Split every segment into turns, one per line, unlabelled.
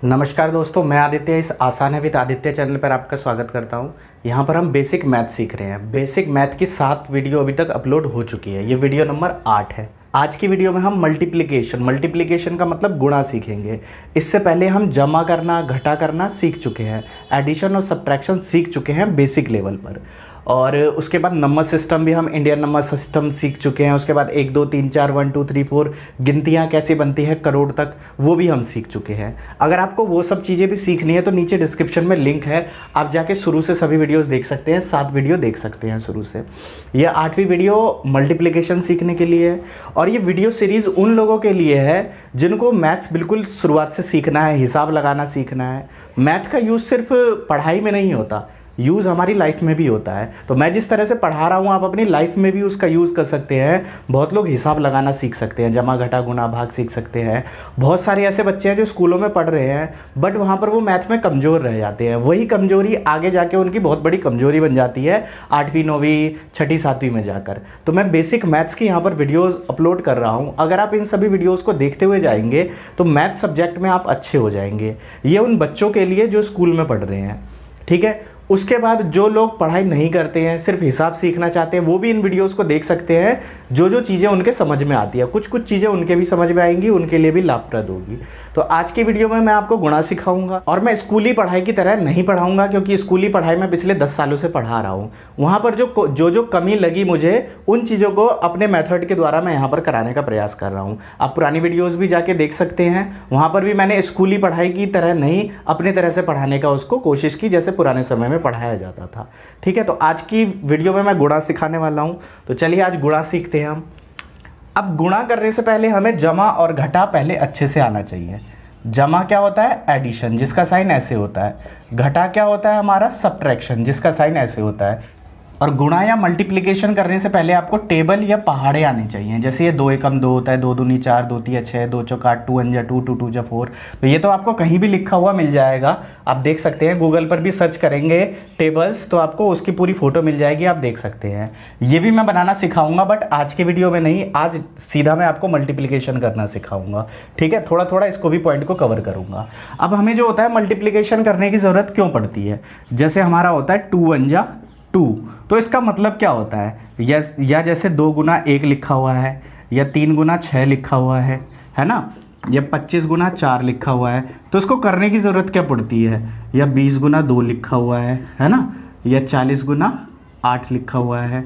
नमस्कार दोस्तों, मैं आदित्य इस आसान है विद आदित्य चैनल पर आपका स्वागत करता हूं। यहां पर हम बेसिक मैथ सीख रहे हैं। बेसिक मैथ की 7 वीडियो अभी तक अपलोड हो चुकी है। ये वीडियो नंबर 8 है। आज की वीडियो में हम मल्टीप्लिकेशन का मतलब गुणा सीखेंगे। इससे पहले हम जमा करना, घटा करना सीख चुके हैं। एडिशन और सब्ट्रैक्शन सीख चुके हैं बेसिक लेवल पर। और उसके बाद नंबर सिस्टम भी हम इंडियन नंबर सिस्टम सीख चुके हैं। उसके बाद 1 2 3 4 1 2 3 4 गिनतियाँ कैसे बनती है करोड़ तक, वो भी हम सीख चुके हैं। अगर आपको वो सब चीज़ें भी सीखनी है तो नीचे डिस्क्रिप्शन में लिंक है, आप जाके शुरू से सभी वीडियोस देख सकते हैं। 7 वीडियो देख सकते हैं शुरू से। ये 8वीं वीडियो मल्टीप्लिकेशन सीखने के लिए है। और ये वीडियो सीरीज़ उन लोगों के लिए है जिनको मैथ्स बिल्कुल शुरुआत से सीखना है, हिसाब लगाना सीखना है। मैथ का यूज़ सिर्फ पढ़ाई में नहीं होता, यूज़ हमारी लाइफ में भी होता है। तो मैं जिस तरह से पढ़ा रहा हूँ आप अपनी लाइफ में भी उसका यूज़ कर सकते हैं। बहुत लोग हिसाब लगाना सीख सकते हैं, जमा घटा गुणा भाग सीख सकते हैं। बहुत सारे ऐसे बच्चे हैं जो स्कूलों में पढ़ रहे हैं बट वहाँ पर वो मैथ में कमज़ोर रह जाते हैं। वही कमज़ोरी आगे जाके उनकी बहुत बड़ी कमज़ोरी बन जाती है 8वीं 9वीं 6ठी 7वीं में जाकर। तो मैं बेसिक मैथ्स की यहाँ पर वीडियोज़ अपलोड कर रहा हूँ। अगर आप इन सभी वीडियोज़ को देखते हुए जाएंगे तो मैथ सब्जेक्ट में आप अच्छे हो जाएंगे। ये उन बच्चों के लिए जो स्कूल में पढ़ रहे हैं, ठीक है। उसके बाद जो लोग पढ़ाई नहीं करते हैं, सिर्फ हिसाब सीखना चाहते हैं, वो भी इन वीडियोस को देख सकते हैं। जो चीज़ें उनके समझ में आती है, कुछ चीज़ें उनके भी समझ में आएंगी, उनके लिए भी लाभप्रद होगी। तो आज की वीडियो में मैं आपको गुणा सिखाऊंगा। और मैं स्कूली पढ़ाई की तरह नहीं पढ़ाऊंगा, क्योंकि स्कूली पढ़ाई में पिछले 10 सालों से पढ़ा रहा हूँ। वहाँ पर जो कमी लगी मुझे, उन चीज़ों को अपने मेथड के द्वारा मैं यहाँ पर कराने का प्रयास कर रहा हूँ। आप पुरानी वीडियोज़ भी जाके देख सकते हैं। वहाँ पर भी मैंने स्कूली पढ़ाई की तरह नहीं, अपने तरह से पढ़ाने का उसको कोशिश की, जैसे पुराने समय में पढ़ाया जाता था। ठीक है, तो आज की वीडियो में मैं गुणा सिखाने वाला हूं। तो चलिए आज गुणा सीखते हैं हम। अब गुणा करने से पहले हमें जमा और घटा पहले अच्छे से आना चाहिए। जमा क्या होता है? एडिशन, जिसका साइन ऐसे होता है। घटा क्या होता है? हमारा सब्ट्रैक्शन, जिसका साइन ऐसे होता है। और गुणा या मल्टीप्लिकेशन करने से पहले आपको टेबल या पहाड़े आने चाहिए। जैसे ये 2 एकम 2 होता है, 2 दूनी 4, 2 तिया 6, 2 चौका 8, 2 अंजा 2, 2 टू जा 4। तो ये तो आपको कहीं भी लिखा हुआ मिल जाएगा, आप देख सकते हैं। गूगल पर भी सर्च करेंगे टेबल्स तो आपको उसकी पूरी फोटो मिल जाएगी, आप देख सकते हैं। ये भी मैं बनाना सिखाऊंगा बट आज की वीडियो में नहीं, आज सीधा मैं आपको मल्टीप्लिकेशन करना सिखाऊंगा। ठीक है, थोड़ा थोड़ा इसको भी पॉइंट को कवर करूंगा। अब हमें जो होता है मल्टीप्लिकेशन करने की ज़रूरत क्यों पड़ती है? जैसे हमारा होता है 2 अंजा 2, तो इसका मतलब क्या होता है? या जैसे 2 गुना 1 लिखा हुआ है, या 3 गुना 6 लिखा हुआ है ना, या 25 गुना 4 लिखा हुआ है, तो इसको करने की ज़रूरत क्या पड़ती है? या 20 गुना 2 लिखा हुआ है ना, या 40 गुना 8 लिखा हुआ है,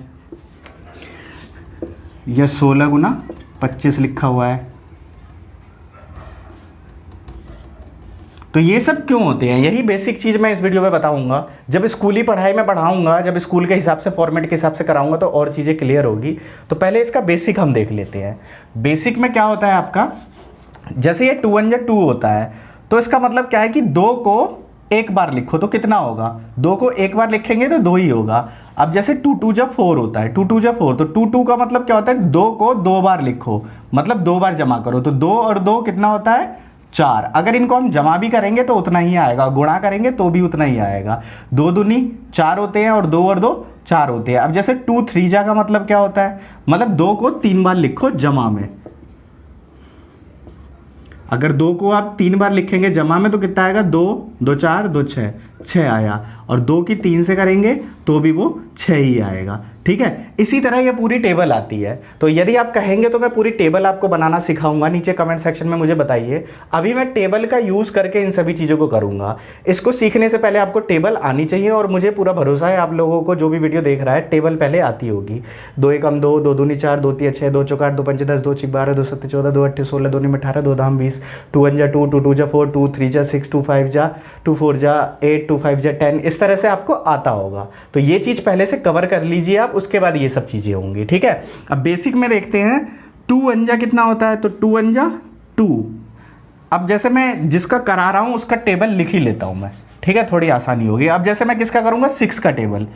या 16 गुना 25 लिखा हुआ है। तो ये सब क्यों होते हैं? यही बेसिक चीज़ मैं इस वीडियो में बताऊंगा। जब स्कूली पढ़ाई में पढ़ाऊंगा, जब स्कूल के हिसाब से फॉर्मेट के हिसाब से कराऊंगा तो और चीज़ें क्लियर होगी। तो पहले इसका बेसिक हम देख लेते हैं। बेसिक में क्या होता है आपका? जैसे ये 2 अंजा 2 होता है, तो इसका मतलब क्या है कि 2 को एक बार लिखो तो कितना होगा? 2 को एक बार लिखेंगे तो 2 ही होगा। अब जैसे 2 2 जा 4 होता है, 2 2 जा 4, तो 2 2 का मतलब क्या होता है? 2 को 2 बार लिखो, मतलब 2 बार जमा करो। तो 2 और 2 कितना होता है? 4। अगर इनको हम जमा भी करेंगे तो उतना ही आएगा, गुणा करेंगे तो भी उतना ही आएगा। 2 दूनी 4 होते हैं और 2 और 2 4 होते हैं। अब जैसे 2 3 जा का मतलब क्या होता है? मतलब 2 को 3 बार लिखो जमा में। अगर 2 को आप 3 बार लिखेंगे जमा में तो कितना आएगा? 2 2 4 2 6 आया। और 2 की 3 से करेंगे तो भी वो 6 ही आएगा। ठीक है, इसी तरह ये पूरी टेबल आती है। तो यदि आप कहेंगे तो मैं पूरी टेबल आपको बनाना सिखाऊंगा। नीचे कमेंट सेक्शन में मुझे बताइए। अभी मैं टेबल का यूज़ करके इन सभी चीज़ों को करूंगा। इसको सीखने से पहले आपको टेबल आनी चाहिए, और मुझे पूरा भरोसा है आप लोगों को, जो भी वीडियो देख रहा है, टेबल पहले आती होगी। 2 एकम 2, 2 दूनी 4, 2 तिया 6, 2 चौका 8, 2 पंचे 10, 2 छिक 12, 2 सत्ते 14, 2 अट्ठे 16, 2 नीम 18, 2 धाम 20, 2 अंजा 2, 2 2 जा 4, 2 3 जा 6, 2 5 जा 2 4 जा 8, 2 5 जा 10। इस तरह से आपको आता होगा। तो ये चीज़ पहले से कवर कर लीजिए आप, उसके बाद ये सब चीज़ें होंगी। ठीक है, अब बेसिक में देखते हैं 2 अंजा कितना होता है? तो 2 अंजा 2। अब जैसे मैं जिसका करा रहा हूं उसका टेबल लिख ही लेता हूं मैं। ठीक है, थोड़ी आसानी होगी। अब जैसे मैं किसका करूंगा? 6 का टेबल।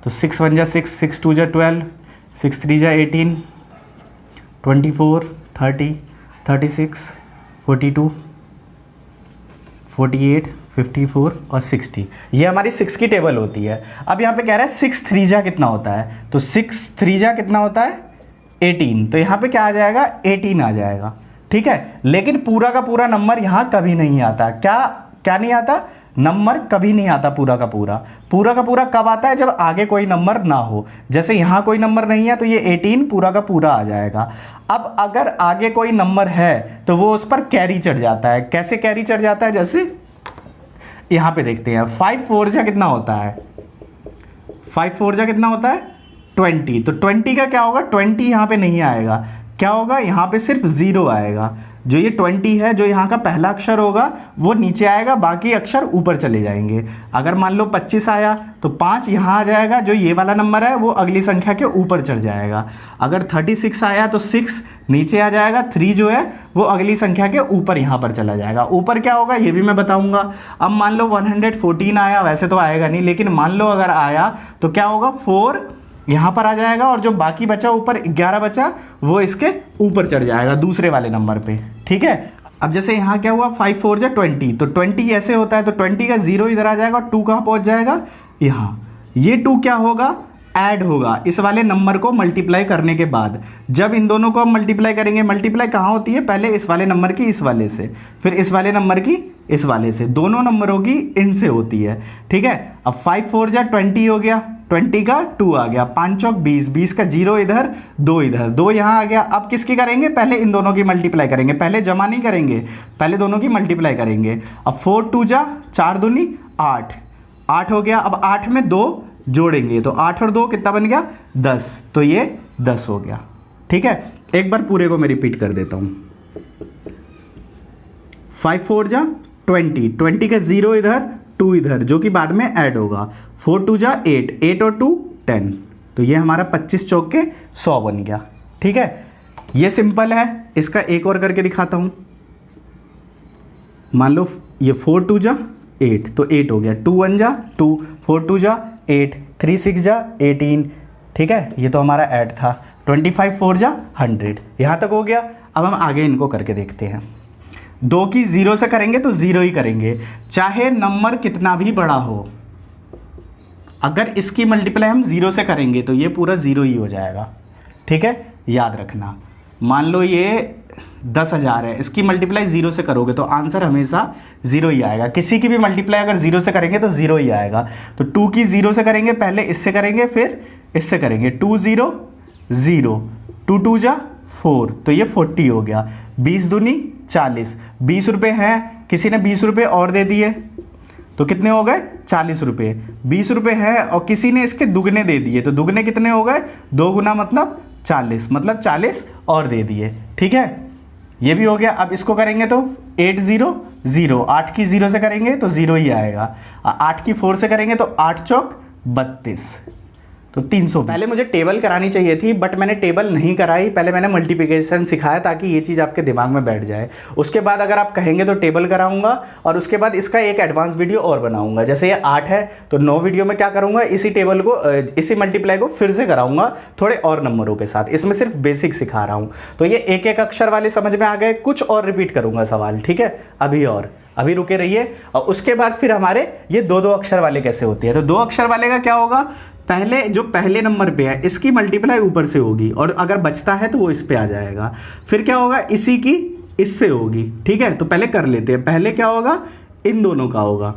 तो 6 1 जा 6, 6 2 जा 12, 6 3 जा 18, 24 30 36 42 48 54 और 60। ये हमारी 6 की टेबल होती है। अब यहाँ पे कह रहा है 6 3 जा कितना होता है? तो 6 3 जा कितना होता है? 18। तो यहाँ पे क्या आ जाएगा? 18 आ जाएगा। ठीक है। लेकिन पूरा का पूरा नंबर यहाँ कभी नहीं आता। क्या क्या नहीं आता? नंबर कभी नहीं आता पूरा का पूरा। पूरा का पूरा कब आता है? जब आगे कोई नंबर ना हो। जैसे यहाँ कोई नंबर नहीं है तो ये 18 पूरा का पूरा आ जाएगा। अब अगर आगे कोई नंबर है तो वो उस पर कैरी चढ़ जाता है। कैसे कैरी चढ़ जाता है? जैसे यहाँ पे देखते हैं, 5 4 जा कितना होता है? 5 4 जा कितना होता है? 20। तो 20 का क्या होगा? 20 यहाँ पे नहीं आएगा। क्या होगा? यहाँ पे सिर्फ 0 आएगा। जो ये 20 है, जो यहाँ का पहला अक्षर होगा वो नीचे आएगा, बाकी अक्षर ऊपर चले जाएंगे। अगर मान लो 25 आया तो 5 यहाँ आ जाएगा, जो ये वाला नंबर है वो अगली संख्या के ऊपर चढ़ जाएगा। अगर 36 आया तो 6 नीचे आ जाएगा, 3 जो है वो अगली संख्या के ऊपर यहाँ पर चला जाएगा। ऊपर क्या होगा ये भी मैं बताऊंगा। अब मान लो 114 आया, वैसे तो आएगा नहीं, लेकिन मान लो अगर आया तो क्या होगा? 4 यहाँ पर आ जाएगा और जो बाकी बचा ऊपर 11 बचा वो इसके ऊपर चढ़ जाएगा दूसरे वाले नंबर पे। ठीक है। अब जैसे यहाँ क्या हुआ? 5 4 जा 20। तो 20 ऐसे होता है, तो 20 का 0 इधर आ जाएगा और 2 कहाँ पहुँच जाएगा? यहाँ। ये 2 क्या होगा? ऐड होगा इस वाले नंबर को मल्टीप्लाई करने के बाद। जब इन दोनों को हम मल्टीप्लाई करेंगे, मल्टीप्लाई कहाँ होती है? पहले इस वाले नंबर की इस वाले से, फिर इस वाले नंबर की इस वाले से, दोनों नंबरों की इनसे होती है। ठीक है। अब 5 4 जा 20 हो गया, 20 का 2 आ गया, 5 चौक 20, 20 का 0 इधर, 2 इधर, 2 यहाँ आ गया। अब किसकी करेंगे? पहले इन दोनों की मल्टीप्लाई करेंगे, पहले जमा नहीं करेंगे, पहले दोनों की मल्टीप्लाई करेंगे। अब 4 2 जा 4 दूनी 8, 8 हो गया। अब 8 में 2 जोड़ेंगे तो 8 और 2 कितना बन गया? 10। तो ये 10 हो गया। ठीक है। एक बार पूरे को मैं रिपीट कर देता हूँ। 5 4 जा 20, 20 का 0 इधर, 2 इधर, जो कि बाद में ऐड होगा। 4 2 जा 8, 8 और 2 10। तो ये हमारा 25 चौक के 100 बन गया। ठीक है। ये सिंपल है। इसका एक और करके दिखाता हूँ। मान लो ये 4 2 जा 8, तो 8 हो गया, 2 1 जा 2, 4 2 जा 8, 3 6 जा 18। ठीक है। ये तो हमारा ऐड था। 25 4 जा 100। यहाँ तक हो गया। अब हम आगे इनको करके देखते हैं। 2 की 0 से करेंगे तो 0 ही करेंगे, चाहे नंबर कितना भी बड़ा हो। अगर इसकी मल्टीप्लाई हम 0 से करेंगे तो ये पूरा 0 ही हो जाएगा। ठीक है। याद रखना। मान लो ये 10,000 है, इसकी मल्टीप्लाई 0 से करोगे तो आंसर हमेशा 0 ही आएगा। किसी की भी मल्टीप्लाई अगर 0 से करेंगे तो 0 ही आएगा। तो 2 की 0 से करेंगे, पहले इससे करेंगे फिर इससे करेंगे। 2 0 0, 2 2 जा 4, तो ये 40 हो गया। 20 दूनी 40, 20 रुपये हैं, किसी ने 20 रुपये और दे दिए तो कितने हो गए? 40 रुपये। 20 रुपये है और किसी ने इसके दुगने दे दिए, तो दुगने कितने हो गए? 2 गुना मतलब 40, मतलब 40 और दे दिए। ठीक है। ये भी हो गया। अब इसको करेंगे तो 8 0 0, 8 की 0 से करेंगे तो 0 ही आएगा। 8 की 4 से करेंगे तो 8 चौक 32, तो 300। पहले मुझे टेबल करानी चाहिए थी, बट मैंने टेबल नहीं कराई। पहले मैंने मल्टीप्लिकेशन सिखाया ताकि ये चीज़ आपके दिमाग में बैठ जाए। उसके बाद अगर आप कहेंगे तो टेबल कराऊंगा, और उसके बाद इसका एक एडवांस वीडियो और बनाऊंगा। जैसे ये 8 है तो 9 वीडियो में क्या करूंगा? इसी टेबल को, इसी मल्टीप्लाई को फिर से कराऊंगा थोड़े और नंबरों के साथ। इसमें सिर्फ बेसिक सिखा रहा हूँ। तो ये एक एक अक्षर वाले समझ में आ गए। कुछ और रिपीट करूँगा सवाल। ठीक है। अभी रुके रहिए। और उसके बाद फिर हमारे ये 2 अक्षर वाले कैसे होते हैं। तो 2 अक्षर वाले का क्या होगा? पहले जो पहले नंबर पे है इसकी मल्टीप्लाई ऊपर से होगी, और अगर बचता है तो वो इस पे आ जाएगा। फिर क्या होगा? इसी की इससे होगी। ठीक है। तो पहले कर लेते हैं। पहले क्या होगा? इन दोनों का होगा।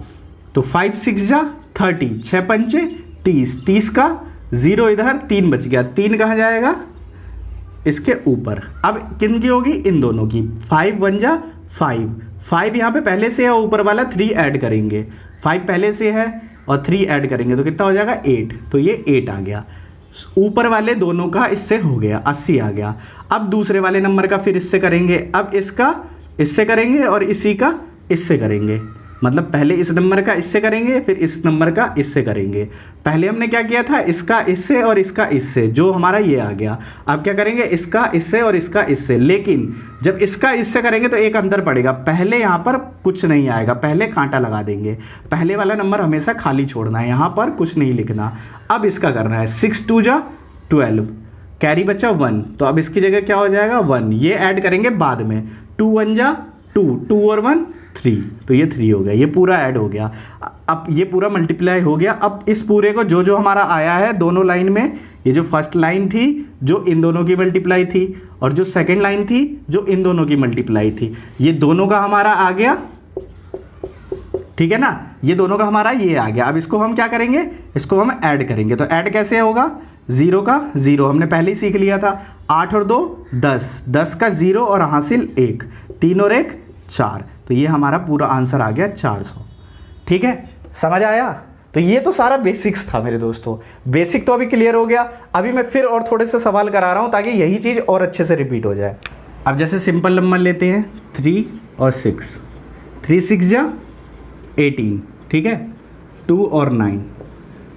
तो 5 6 जा 30, 6 पंचे 30, 30 का 0 इधर, 3 बच गया, 3 कहाँ जाएगा? इसके ऊपर। अब किन की होगी? इन दोनों की। 5 1 जा 5, 5 यहाँ पे पहले से है, ऊपर वाला 3 ऐड करेंगे। 5 पहले से है और 3 ऐड करेंगे तो कितना हो जाएगा? 8। तो ये 8 आ गया। ऊपर वाले दोनों का इससे हो गया, 80 आ गया। अब दूसरे वाले नंबर का फिर इससे करेंगे। अब इसका इससे करेंगे और इसी का इससे करेंगे। मतलब पहले इस नंबर का इससे करेंगे, फिर इस नंबर का इससे करेंगे। पहले हमने क्या किया था? इसका इससे और इसका इससे, जो हमारा ये आ गया। अब क्या करेंगे? इसका इससे और इसका इससे। लेकिन जब इसका इससे करेंगे तो एक अंतर पड़ेगा। पहले यहाँ पर कुछ नहीं आएगा, पहले कांटा लगा देंगे। पहले वाला नंबर हमेशा खाली छोड़ना है, यहाँ पर कुछ नहीं लिखना। अब इसका करना है 6 2 जा 12, कैरी बचा 1, तो अब इसकी जगह क्या हो जाएगा? 1। ये ऐड करेंगे बाद में। 2 1 जा 2, 2 और 1 3, तो ये 3 हो गया। ये पूरा ऐड हो गया। अब ये पूरा मल्टीप्लाई हो गया। अब इस पूरे को जो जो हमारा आया है दोनों लाइन में ये जो फर्स्ट लाइन थी जो इन दोनों की मल्टीप्लाई थी, और जो सेकंड लाइन थी जो इन दोनों की मल्टीप्लाई थी, ये दोनों का हमारा आ गया, ठीक है ना, ये दोनों का हमारा ये आ गया। अब इसको हम क्या करेंगे, इसको हम ऐड करेंगे। तो ऐड कैसे होगा, 0 का 0 हमने पहले ही सीख लिया था, 8 और 2 10, 10 का 0 और हासिल 1, 3 और 1 4, तो ये हमारा पूरा आंसर आ गया 400। ठीक है, समझ आया। तो ये तो सारा बेसिक्स था मेरे दोस्तों, बेसिक तो अभी क्लियर हो गया। अभी मैं फिर और थोड़े से सवाल करा रहा हूँ ताकि यही चीज़ और अच्छे से रिपीट हो जाए। अब जैसे सिंपल नंबर लेते हैं 3 और 6, 3 6 जा 18, ठीक है, 2 और 9,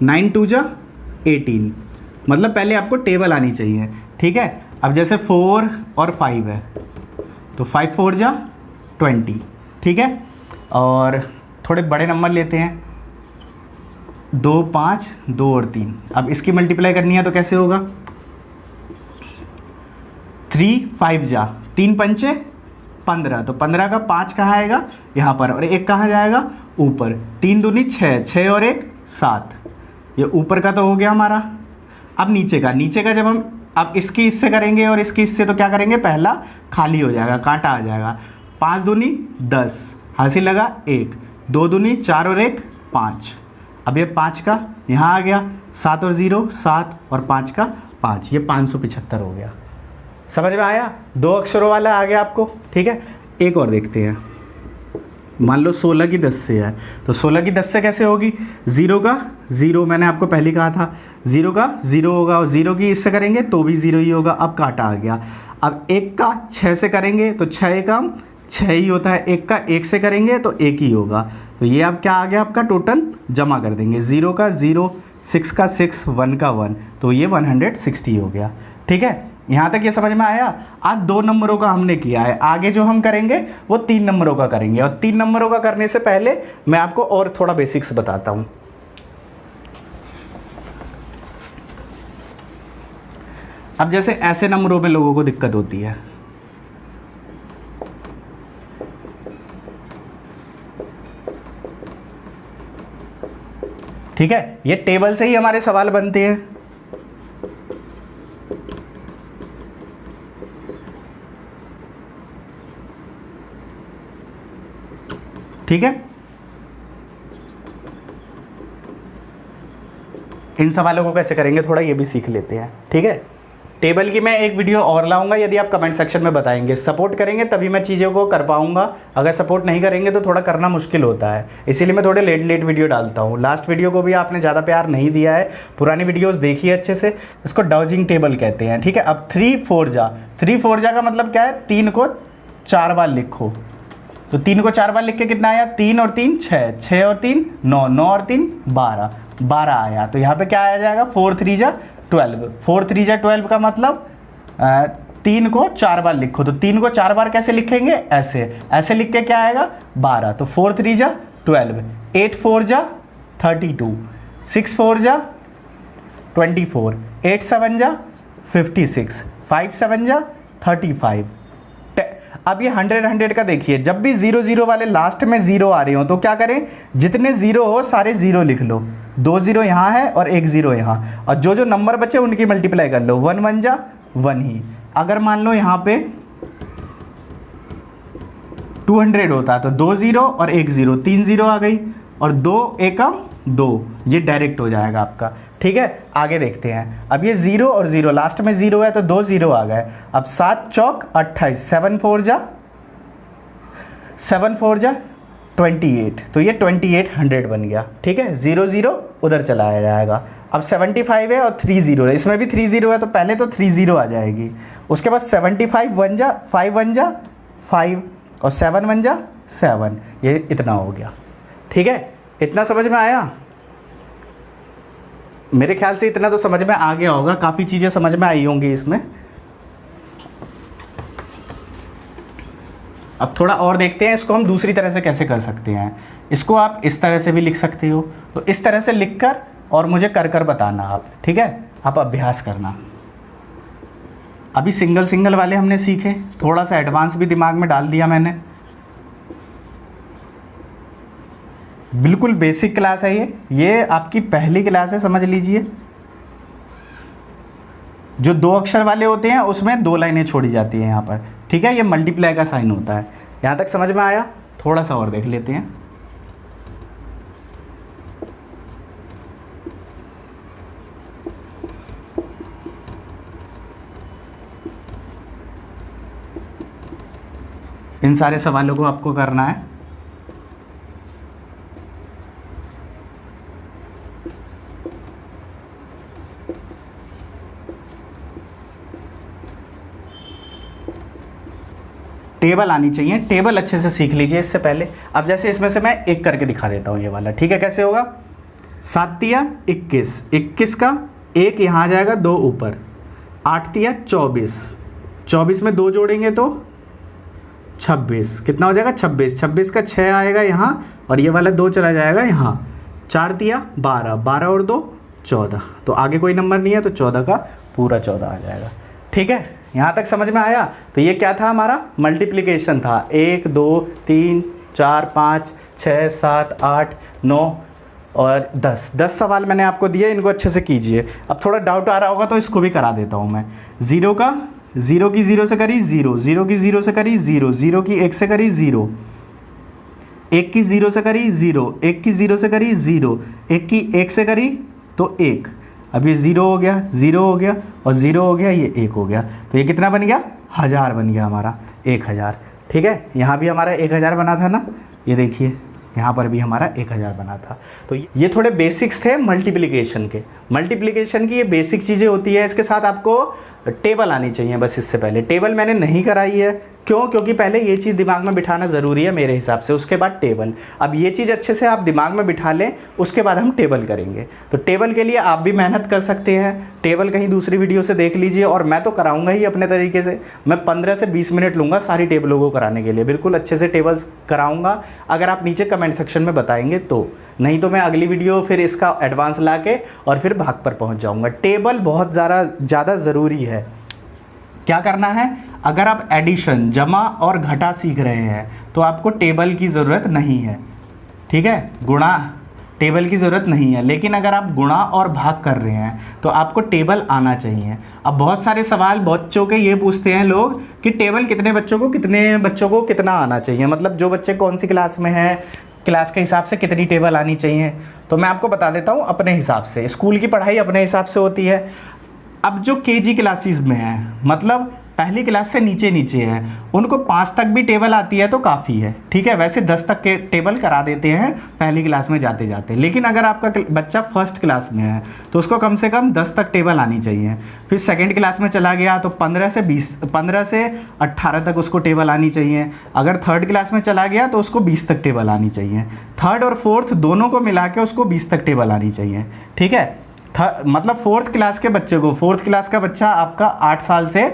9 2 जा 18, मतलब पहले आपको टेबल आनी चाहिए, ठीक है। अब जैसे 4 और 5 है तो 5 4 जा 20, ठीक है। और थोड़े बड़े नंबर लेते हैं, 2 5 2 और 3। अब इसकी मल्टीप्लाई करनी है तो कैसे होगा, 3 5 जा 3 पंचे 15, तो 15 का 5 कहाँ आएगा, यहाँ पर, और 1 कहाँ जाएगा, ऊपर। 3 दूनी 6, 6 और 1 7, ये ऊपर का तो हो गया हमारा। अब नीचे का जब हम अब इसकी इससे करेंगे और इसकी इससे, तो क्या करेंगे, पहला खाली हो जाएगा, कांटा आ जाएगा। 5 दूनी 10, हासिल लगा 1, 2 दूनी 4 और 1 5, अब ये 5 का यहाँ आ गया, 7 और 0 7 और 5 का 5, ये 575 हो गया। समझ में आया, 2 अक्षरों वाला आ गया आपको, ठीक है। एक और देखते हैं, मान लो 16 की 10 से है, तो 16 की 10 से कैसे होगी, 0 का 0, मैंने आपको पहले कहा था 0 का 0 होगा, और 0 की इससे करेंगे तो भी 0 ही होगा, अब काटा आ गया। अब 1 का 6 से करेंगे तो 6 का 6 ही होता है, 1 का 1 से करेंगे तो 1 ही होगा, तो ये अब क्या आ गया आपका, टोटल जमा कर देंगे, 0 का 0, 6 का 6, 1 का 1, तो ये 160 हो गया। ठीक है, यहाँ तक ये समझ में आया। आज 2 नंबरों का हमने किया है, आगे जो हम करेंगे वो 3 नंबरों का करेंगे, और 3 नंबरों का करने से पहले मैं आपको और थोड़ा बेसिक्स बताता हूँ। अब जैसे ऐसे नंबरों में लोगों को दिक्कत होती है, ठीक है, ये टेबल से ही हमारे सवाल बनते हैं। ठीक है, इन सवालों को कैसे करेंगे थोड़ा ये भी सीख लेते हैं। ठीक है, टेबल की मैं एक वीडियो और लाऊंगा, यदि आप कमेंट सेक्शन में बताएंगे, सपोर्ट करेंगे तभी मैं चीज़ों को कर पाऊंगा, अगर सपोर्ट नहीं करेंगे तो थोड़ा करना मुश्किल होता है, इसीलिए मैं थोड़े लेट वीडियो डालता हूँ। लास्ट वीडियो को भी आपने ज़्यादा प्यार नहीं दिया है, पुरानी वीडियोस देखिए अच्छे से, इसको डाउजिंग टेबल कहते हैं। ठीक है, अब 3 4 जा, 3 4 जा का मतलब क्या है, 3 को 4 बार लिखो, तो 3 को 4 बार लिख के कितना आया, 3 और 3 6, 6 और 3 9, 9 और 3 12, 12 आया। तो यहाँ पे क्या आ जाएगा, 4 3 जा 12, 4 3 जा 12 का मतलब 3 को 4 बार लिखो, तो 3 को 4 बार कैसे लिखेंगे, ऐसे ऐसे लिख के क्या आएगा 12, तो 4 3 जा 12, 8 4 जा 32, 6 4 जा 24, 8 7 जा 56, 5 7 जा 35। अब ये 100 का देखिए, जब भी 0 0 वाले लास्ट में 0 आ रहे हो तो क्या करें, जितने 0 हो सारे 0 लिख लो, 2 0 यहाँ है और 1 0 यहाँ, और जो जो नंबर बचे उनकी मल्टीप्लाई कर लो, 1 1 जा 1 ही। अगर मान लो यहाँ पे 200 होता है तो 2 0 और 1 0, 3 0 आ गई, और 2 एकम 2, ये डायरेक्ट हो जाएगा आपका। ठीक है, आगे देखते हैं। अब ये 0 और 0 लास्ट में 0 है तो 2 0 आ गए। अब 7 चौक 28, 7 4 जा 28, तो ये 2800 बन गया। ठीक है, 0 0 उधर चलाया जाएगा। अब 75 है और 3 0 है, इसमें भी 3 0 है तो पहले तो 3 0 आ जाएगी, उसके बाद 75 1 जा 5 1 जा 5, और 7 1 जा 7, ये इतना हो गया। ठीक है, इतना समझ में आया, मेरे ख्याल से इतना तो समझ में आ गया होगा, काफ़ी चीज़ें समझ में आई होंगी इसमें। अब थोड़ा और देखते हैं, इसको हम दूसरी तरह से कैसे कर सकते हैं। इसको आप इस तरह से भी लिख सकते हो, तो इस तरह से लिखकर और मुझे कर बताना आप। ठीक है, आप अभ्यास करना। अभी सिंगल सिंगल वाले हमने सीखे, थोड़ा सा एडवांस भी दिमाग में डाल दिया मैंने। बिल्कुल बेसिक क्लास है ये आपकी पहली क्लास है, समझ लीजिए। जो 2 अक्षर वाले होते हैं उसमें 2 लाइनें छोड़ी जाती हैं यहाँ पर, ठीक है। ये मल्टीप्लाई का साइन होता है। यहाँ तक समझ में आया? थोड़ा सा और देख लेते हैं। इन सारे सवालों को आपको करना है। टेबल आनी चाहिए, टेबल अच्छे से सीख लीजिए इससे पहले। अब जैसे इसमें से मैं एक करके दिखा देता हूँ ये वाला, ठीक है। कैसे होगा? 7 तिया 21, 21 का 1 यहाँ आ जाएगा, 2 ऊपर, 8 तिया 24, 24 में 2 जोड़ेंगे तो 26, कितना हो जाएगा? 26, 26 का 6 आएगा यहाँ, और ये वाला 2 चला जाएगा यहाँ। 4 तिया 12, 12 और 2 14, तो आगे कोई नंबर नहीं है, तो 14 का पूरा 14 आ जाएगा, ठीक है। यहाँ तक समझ में आया? तो ये क्या था? हमारा मल्टीप्लिकेशन था। 1 2 3 4 5 6 7 8 9 और 10 सवाल मैंने आपको दिए, इनको अच्छे से कीजिए। अब थोड़ा डाउट आ रहा होगा तो इसको भी करा देता हूँ मैं। 0 का 0 की 0 से करी 0, 0 की 0 से करी 0, 0 की 1 से करी 0, 1 की 0 से करी 0, 1 की 0 से करी 0, 1 की 1 से करी तो 1। अब ये 0 हो गया, 0 हो गया और 0 हो गया, ये 1 हो गया, तो ये कितना बन गया? 1000 बन गया हमारा, 1000, ठीक है। यहाँ भी हमारा 1000 बना था ना, ये देखिए यहाँ पर भी हमारा 1000 बना था। तो ये थोड़े बेसिक्स थे मल्टीप्लिकेशन के। मल्टीप्लिकेशन की ये बेसिक चीज़ें होती है। इसके साथ आपको टेबल आनी चाहिए बस। इससे पहले टेबल मैंने नहीं कराई है, क्यों? क्योंकि पहले ये चीज़ दिमाग में बिठाना ज़रूरी है मेरे हिसाब से, उसके बाद टेबल। अब ये चीज़ अच्छे से आप दिमाग में बिठा लें, उसके बाद हम टेबल करेंगे। तो टेबल के लिए आप भी मेहनत कर सकते हैं। टेबल कहीं दूसरी वीडियो से देख लीजिए, और मैं तो कराऊंगा ही अपने तरीके से। मैं 15 से 20 मिनट लूँगा सारी टेबलों को कराने के लिए, बिल्कुल अच्छे से टेबल्स कराऊँगा, अगर आप नीचे कमेंट सेक्शन में बताएंगे तो। नहीं तो मैं अगली वीडियो फिर इसका एडवांस ला के और फिर भाग पर पहुँच जाऊँगा। टेबल बहुत ज़्यादा ज़रूरी है। क्या करना है? अगर आप एडिशन, जमा और घटा सीख रहे हैं तो आपको टेबल की ज़रूरत नहीं है, ठीक है। गुणा, टेबल की ज़रूरत नहीं है। लेकिन अगर आप गुणा और भाग कर रहे हैं तो आपको टेबल आना चाहिए। अब बहुत सारे सवाल बच्चों के ये पूछते हैं लोग कि टेबल कितने बच्चों को कितना आना चाहिए, मतलब जो बच्चे कौन सी क्लास में हैं, क्लास के हिसाब से कितनी टेबल आनी चाहिए। तो मैं आपको बता देता हूँ अपने हिसाब से। स्कूल की पढ़ाई अपने हिसाब से होती है। अब जो केजी क्लासेस में हैं, मतलब पहली क्लास से नीचे हैं, उनको 5 तक भी टेबल आती है तो काफ़ी है, ठीक है। वैसे 10 तक के टेबल करा देते हैं पहली क्लास में जाते जाते। लेकिन अगर आपका बच्चा फर्स्ट क्लास में है तो उसको कम से कम 10 तक टेबल आनी चाहिए। फिर सेकंड क्लास में चला गया तो 15 से 18 तक उसको टेबल आनी चाहिए। अगर थर्ड क्लास में चला गया तो उसको 20 तक टेबल आनी चाहिए। थर्ड और फोर्थ दोनों को मिला के उसको 20 तक टेबल आनी चाहिए, ठीक है। मतलब फोर्थ क्लास के बच्चे को, फोर्थ क्लास का बच्चा आपका 8 साल से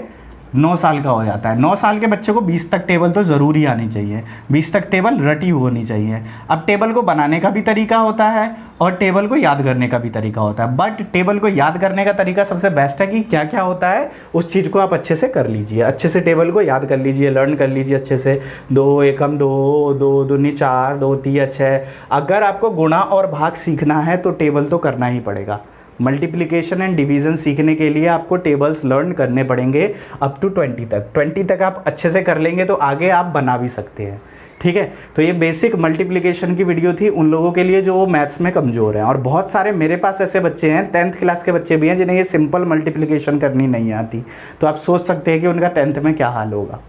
9 साल का हो जाता है। 9 साल के बच्चे को 20 तक टेबल तो ज़रूरी आनी चाहिए, 20 तक टेबल रटी होनी चाहिए। अब टेबल को बनाने का भी तरीका होता है और टेबल को याद करने का भी तरीका होता है। बट टेबल को याद करने का तरीका सबसे बेस्ट है कि क्या क्या होता है उस चीज़ को आप अच्छे से कर लीजिए, अच्छे से टेबल को याद कर लीजिए, लर्न कर लीजिए अच्छे से। 2 एकम 2, 2 दूनी 4, 2 तिया 6। अगर आपको गुणा और भाग सीखना है तो टेबल तो करना ही पड़ेगा। मल्टीप्लिकेशन एंड डिवीज़न सीखने के लिए आपको टेबल्स लर्न करने पड़ेंगे अप टू 20 तक। 20 तक आप अच्छे से कर लेंगे तो आगे आप बना भी सकते हैं, ठीक है। तो ये बेसिक मल्टीप्लिकेशन की वीडियो थी उन लोगों के लिए जो मैथ्स में कमज़ोर हैं। और बहुत सारे मेरे पास ऐसे बच्चे हैं, 10th क्लास के बच्चे भी हैं, जिन्हें ये सिंपल मल्टीप्लिकेशन करनी नहीं आती। तो आप सोच सकते हैं कि उनका 10th में क्या हाल होगा,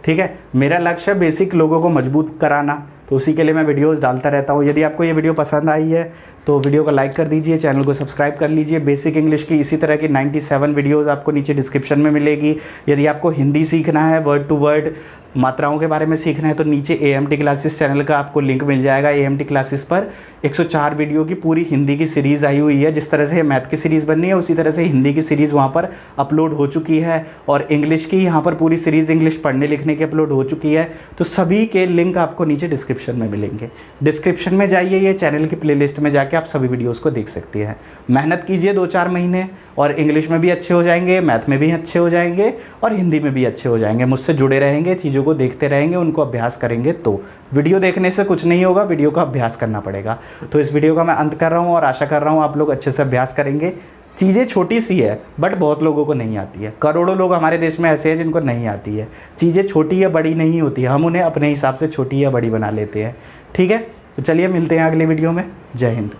ठीक है। मेरा लक्ष्य है बेसिक लोगों को मजबूत कराना, तो उसी के लिए मैं वीडियोस डालता रहता हूँ। यदि आपको ये वीडियो पसंद आई है तो वीडियो को लाइक कर दीजिए, चैनल को सब्सक्राइब कर लीजिए। बेसिक इंग्लिश की इसी तरह की 97 वीडियोस आपको नीचे डिस्क्रिप्शन में मिलेगी। यदि आपको हिंदी सीखना है, वर्ड टू वर्ड मात्राओं के बारे में सीखना है तो नीचे AMT क्लासेस चैनल का आपको लिंक मिल जाएगा। AMT क्लासेस पर 104 वीडियो की पूरी हिंदी की सीरीज़ आई हुई है। जिस तरह से मैथ की सीरीज़ बननी है उसी तरह से हिंदी की सीरीज़ वहाँ पर अपलोड हो चुकी है, और इंग्लिश की यहाँ पर पूरी सीरीज़ इंग्लिश पढ़ने लिखने की अपलोड हो चुकी है। तो सभी के लिंक आपको नीचे डिस्क्रिप्शन में मिलेंगे। डिस्क्रिप्शन में जाइए, ये चैनल की प्लेलिस्ट में जाके आप सभी वीडियोज़ को देख सकते हैं। मेहनत कीजिए 2-4 महीने और इंग्लिश में भी अच्छे हो जाएंगे, मैथ में भी अच्छे हो जाएंगे और हिंदी में भी अच्छे हो जाएंगे। मुझसे जुड़े रहेंगे, चीज़ों को देखते रहेंगे, उनको अभ्यास करेंगे। तो वीडियो देखने से कुछ नहीं होगा, वीडियो का अभ्यास करना पड़ेगा। तो इस वीडियो का मैं अंत कर रहा हूँ और आशा कर रहा हूँ आप लोग अच्छे से अभ्यास करेंगे। चीज़ें छोटी सी है बट बहुत लोगों को नहीं आती है। करोड़ों लोग हमारे देश में ऐसे हैं जिनको नहीं आती है। चीज़ें छोटी या बड़ी नहीं होती है, हम उन्हें अपने हिसाब से छोटी या बड़ी बना लेते हैं। ठीक है, तो चलिए मिलते हैं अगले वीडियो में। जय हिंद।